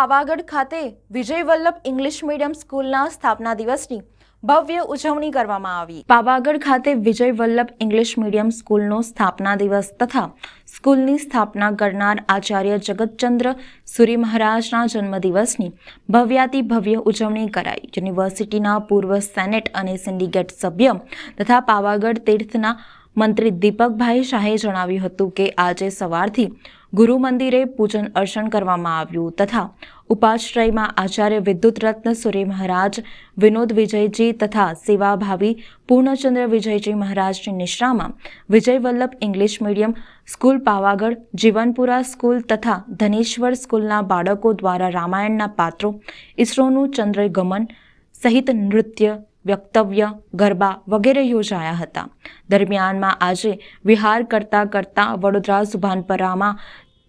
પાવાગઢ ખાતે વિજય Vallabh English medium સ્કૂલના સ્થાપના દિવસની ભવ્ય ઉજવણી કરવામાં આવી। પાવાગઢ ખાતે વિજય વલ્લભ ઇંગ્લિશ મીડિયમ સ્કૂલનો સ્થાપના દિવસ તથા સ્કૂલની સ્થાપના કરનાર આચાર્ય જગતચંદ્ર સુરી મહારાજના જન્મદિવસની ભવ્યાતિ ભવ્ય ઉજવણી કરાઈ। યુનિવર્સિટીના પૂર્વ સેનેટ અને સિન્ડિકેટ સભ્ય તથા પાવાગઢ તીર્થના મંત્રી દીપકભાઈ શાહે જણાવ્યું હતું કે આજે સવારથી ગુરુ મંદિરે પૂજન અર્ચન કરવામાં આવ્યું તથા ઉપાશ્રયમાં આચાર્ય વિદ્યુત રત્ન સુરી મહારાજ, વિનોદ વિજયજી તથા સેવાભાવી પૂર્ણચંદ્ર વિજયજી મહારાજની નિશ્રામાં Vijay Vallabh English medium school Pavagadh, Jivanpura school તથા ધનેશ્વર સ્કૂલના બાળકો દ્વારા રામાયણના પાત્રો, ઈસરોનું ચંદ્રગમન સહિત નૃત્ય, વક્તવ્ય, ગરબા વગેરે યોજાયા હતા। દરમિયાનમાં આજે વિહાર કરતાં વડોદરા સુભાનપરામાં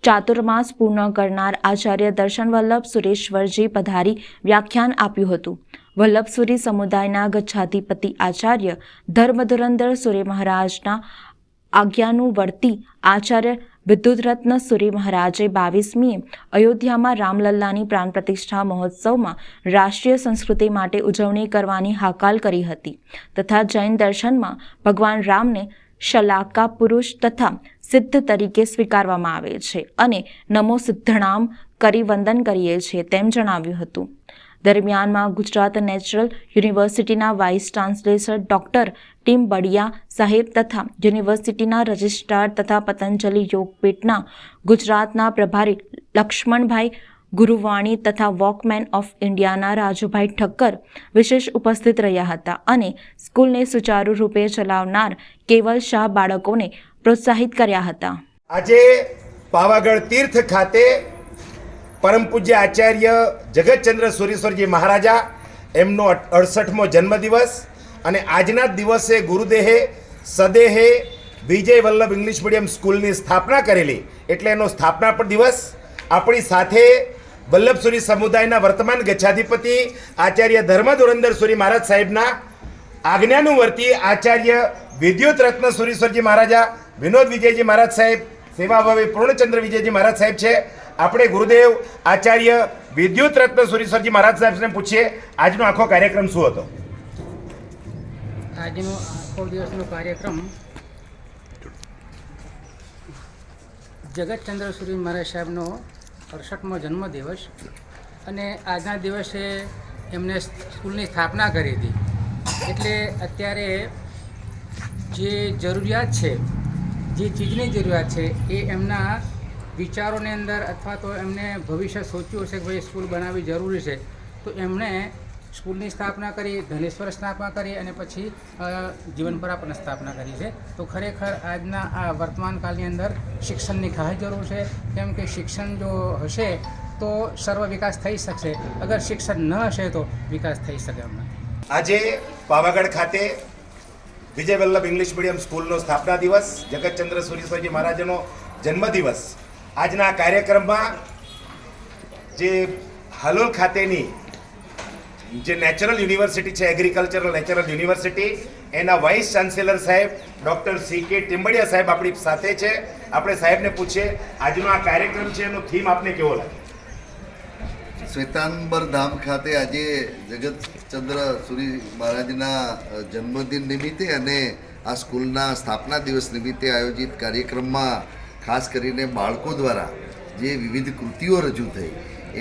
ચાતુર્માસ પૂર્ણ કરનાર આચાર્ય દર્શન વલ્લભ સુરેશ્વરજી પધારી વ્યાખ્યાન આપ્યું હતું। વલ્લભસુરી સમુદાયના ગચ્છાધિપતિ આચાર્ય ધર્મધુરંધર સુરી મહારાજના આજ્ઞાનુવર્તી આચાર્ય વિદ્યુત રત્ન સુરી મહારાજે 22મીએ અયોધ્યામાં રામલલ્લાની પ્રાણ પ્રતિષ્ઠા મહોત્સવમાં રાષ્ટ્રીય સંસ્કૃતિ માટે ઉજવણી કરવાની હાકલ કરી હતી તથા જૈન દર્શનમાં ભગવાન રામને શલાકા પુરુષ તથા સિદ્ધ તરીકે સ્વીકારવામાં આવે છે અને નમો સિદ્ધનામ કરી વંદન કરીએ છીએ તેમ જણાવ્યું હતું। દરમિયાનમાં ગુજરાત નેચરલ યુનિવર્સિટીના વાઇસ ચાન્સેલર ડૉક્ટર ટીમ બડિયા સાહેબ તથા યુનિવર્સિટીના રજિસ્ટ્રાર તથા પતંજલિ યોગપીઠના ગુજરાતના પ્રભારી લક્ષ્મણભાઈ ગુરુવાણી તથા વોકમેન ઓફ ઇન્ડિયાના રાજુભાઈ ઠક્કર વિશેષ ઉપસ્થિત રહ્યા હતા અને સ્કૂલને સુચારુ રૂપે ચલાવનાર કેવલ શાહ બાળકોને પ્રોત્સાહિત કર્યા હતા। આજે પાવાગઢ તીર્થ ખાતે પરમ પૂજ્ય આચાર્ય જગતચંદ્ર સુરેશ્વરજી મહારાજા એમનો 68મો જન્મદિવસ અને આજના જ દિવસે ગુરુદેહે સદેહે વિજય વલ્લભ ઇંગ્લિશ મીડિયમ સ્કૂલની સ્થાપના કરેલી એટલે એનો સ્થાપના પર દિવસ। આપણી સાથે વલ્લભસુરી સમુદાયના વર્તમાન ગચ્છાધિપતિ આચાર્ય ધર્મધુરંધર સુરી મહારાજ સાહેબના આજ્ઞાનુવર્તી આચાર્ય વિદ્યુત રત્ન સુરેશ્વરજી મહારાજા, વિનોદ વિજયજી મહારાજ સાહેબ, સેવાભાવી પૂર્ણચંદ્ર વિજયજી મહારાજ સાહેબ છે। આપણે ગુરુદેવ આચાર્ય વિદ્યુત રત્ન સુરેશ્વરજી મહારાજ સાહેબને પૂછીએ આજનો આખો કાર્યક્રમ શું હતો। આજનો આખો દિવસનો કાર્યક્રમ જગતચંદ્ર સુરી મહારાજ સાહેબનો 68મો જન્મદિવસ અને આજના દિવસે એમને સ્કૂલની સ્થાપના કરી હતી એટલે અત્યારે જે જરૂરિયાત છે, જે ચીજની જરૂરિયાત છે એ એમના વિચારોની અંદર અથવા તો એમને ભવિષ્ય સોચ્યું હશે કે ભાઈ સ્કૂલ બનાવવી જરૂરી છે તો એમણે સ્કૂલની સ્થાપના કરી, ધનેશ્વર સ્થાપના કરી અને પછી જીવનપરા પણ સ્થાપના કરી છે। તો ખરેખર આજના આ વર્તમાન કાળની અંદર શિક્ષણની ખાસ જરૂર છે કેમ કે શિક્ષણ જો હશે તો સર્વ વિકાસ થઈ શકશે, અગર શિક્ષણ ન હશે તો વિકાસ થઈ શકે એમ નથી। આજે પાવાગઢ ખાતે વિજય વલ્લભ ઇંગ્લિશ મીડિયમ સ્કૂલનો સ્થાપના દિવસ, જગતચંદ્ર સુરેશ્વરજી મહારાજનો જન્મદિવસ। આજના કાર્યક્રમમાં જે હાલોલ ખાતેની જે નેચરલ યુનિવર્સિટી છે, એગ્રીકલ્ચરલ નેચરલ યુનિવર્સિટી, એના વાઇસ ચાન્સેલર સાહેબ ડૉક્ટર CK ટીમ્બડિયા સાહેબ આપણી સાથે છે। આપણે સાહેબને પૂછીએ આજનો આ કાર્યક્રમ છે એનો થીમ આપને કેવો લાગે। શ્વેતાંબર ધામ ખાતે આજે જગતચંદ્ર સુરી મહારાજના જન્મદિન નિમિત્તે અને આ સ્કૂલના સ્થાપના દિવસ નિમિત્તે આયોજિત કાર્યક્રમમાં ખાસ કરીને બાળકો દ્વારા જે વિવિધ કૃતિઓ રજૂ થઈ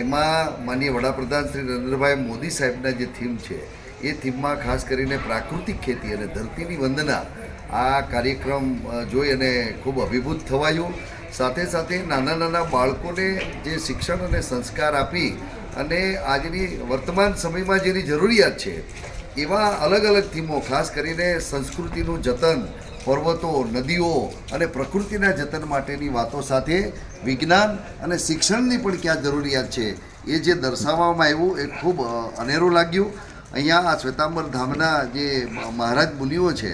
એમાં માનનીય વડાપ્રધાન શ્રી નરેન્દ્રભાઈ મોદી સાહેબના જે થીમ છે એ થીમમાં ખાસ કરીને પ્રાકૃતિક ખેતી અને ધરતીની વંદના આ કાર્યક્રમ જોઈ અને ખૂબ અભિભૂત થવાયું। સાથે સાથે નાના બાળકોને જે શિક્ષણ અને સંસ્કાર આપી અને આજની વર્તમાન સમયમાં જેની જરૂરિયાત છે એવા અલગ અલગ થીમો, ખાસ કરીને સંસ્કૃતિનું જતન, પર્વતો, નદીઓ અને પ્રકૃતિના જતન માટેની વાતો સાથે વિજ્ઞાન અને શિક્ષણની પણ ક્યાં જરૂરિયાત છે એ જે દર્શાવવામાં આવ્યું એ ખૂબ અનેરું લાગ્યું। અહીંયા આ શ્વેતાંબર ધામના જે મહારાજ મુનિઓ છે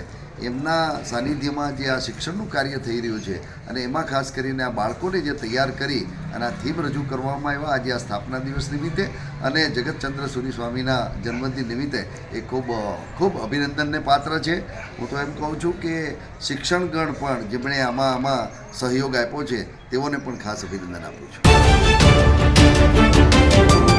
એમના સાનિધ્યમાં જે આ શિક્ષણનું કાર્ય થઈ રહ્યું છે અને એમાં ખાસ કરીને આ બાળકોને જે તૈયાર કરી અને આ થીમ રજૂ કરવામાં આવ્યા આજે આ સ્થાપના દિવસ નિમિત્તે અને જગતચંદ્ર સુરી સ્વામીના જન્મદિન નિમિત્તે એ ખૂબ અભિનંદનને પાત્ર છે। હું તો એમ કહું છું કે શિક્ષણગણ પણ જેમણે આમાં સહયોગ આપ્યો છે તેઓને પણ ખાસ અભિનંદન આપું છું। છે